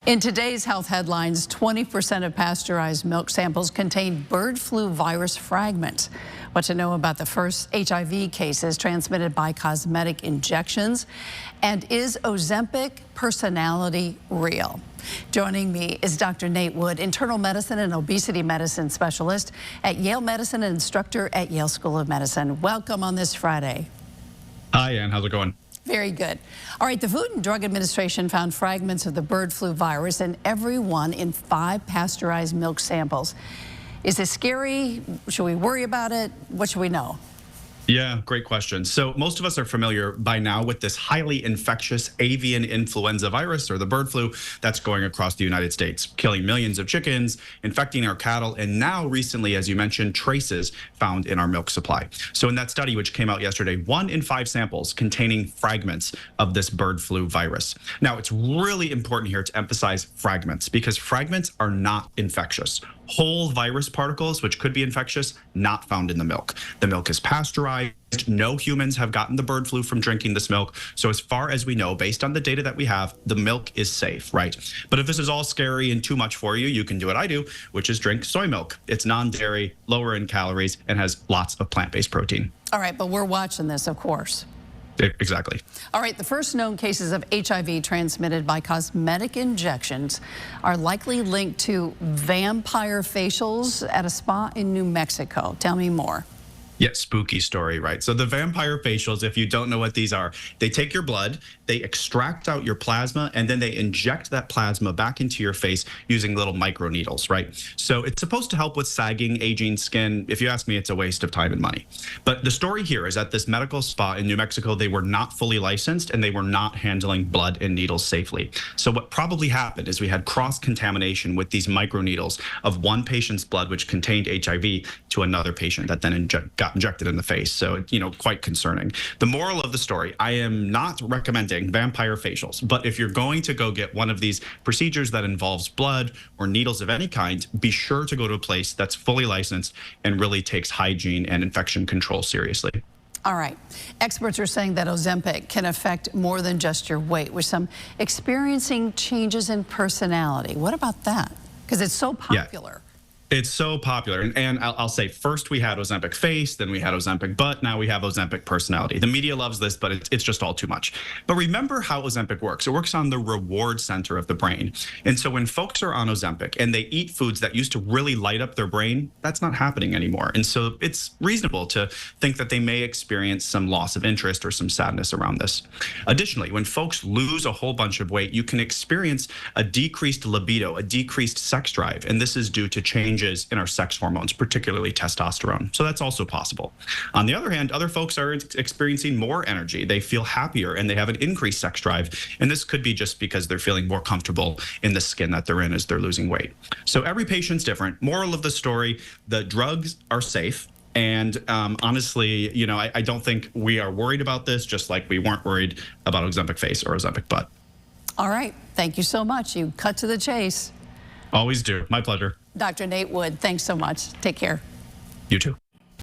In today's health headlines, 20% of pasteurized milk samples contain bird flu virus fragments. What to know about the first HIV cases transmitted by cosmetic injections? And is Ozempic personality real? Joining me is Dr. Nate Wood, internal medicine and obesity medicine specialist at Yale Medicine and instructor at Yale School of Medicine. Welcome on this Friday. Hi, Ann. How's it going? Very good. All right, the Food and Drug Administration found fragments of the bird flu virus in every one in 5 pasteurized milk samples. Is this scary? Should we worry about it? What should we know? Yeah, great question. So most of us are familiar by now with this highly infectious avian influenza virus, or the bird flu, that's going across the United States, killing millions of chickens, infecting our cattle, and now recently, as you mentioned, traces found in our milk supply. So in that study, which came out yesterday, 1 in 5 samples containing fragments of this bird flu virus. Now, it's really important here to emphasize fragments, because fragments are not infectious. Whole virus particles, which could be infectious, not found in the milk. The milk is pasteurized. No humans have gotten the bird flu from drinking this milk. So as far as we know, based on the data that we have, the milk is safe, right? But if this is all scary and too much for you, you can do what I do, which is drink soy milk. It's non-dairy, lower in calories, and has lots of plant-based protein. All right, but we're watching this, of course. Exactly. All right, the first known cases of HIV transmitted by cosmetic injections are likely linked to vampire facials at a spa in New Mexico. Tell me more. Yeah, spooky story, right? So the vampire facials, if you don't know what these are, they take your blood, they extract out your plasma, and then they inject that plasma back into your face using little micro needles, right? So it's supposed to help with sagging, aging skin. If you ask me, it's a waste of time and money. But the story here is at this medical spa in New Mexico, they were not fully licensed and they were not handling blood and needles safely. So what probably happened is we had cross-contamination with these micro needles of one patient's blood, which contained HIV, to another patient that then got injected in the face. So, quite concerning. The moral of the story, I am not recommending vampire facials, but if you're going to go get one of these procedures that involves blood or needles of any kind, be sure to go to a place that's fully licensed and really takes hygiene and infection control seriously. All right. Experts are saying that Ozempic can affect more than just your weight, with some experiencing changes in personality. What about that? Because it's so popular. Yeah. It's so popular. And I'll say, first we had Ozempic face, then we had Ozempic butt, now we have Ozempic personality. The media loves this, but it's just all too much. But remember how Ozempic works. It works on the reward center of the brain. And so when folks are on Ozempic and they eat foods that used to really light up their brain, that's not happening anymore. And so it's reasonable to think that they may experience some loss of interest or some sadness around this. Additionally, when folks lose a whole bunch of weight, you can experience a decreased libido, a decreased sex drive. And this is due to changes in our sex hormones, particularly testosterone. So that's also possible. On the other hand, other folks are experiencing more energy. They feel happier and they have an increased sex drive. And this could be just because they're feeling more comfortable in the skin that they're in as they're losing weight. So every patient's different. Moral of the story, the drugs are safe. And honestly, I don't think we are worried about this, just like we weren't worried about Ozempic face or Ozempic butt. All right. Thank you so much. You cut to the chase. Always do. My pleasure. Dr. Nate Wood, thanks so much. Take care. You too.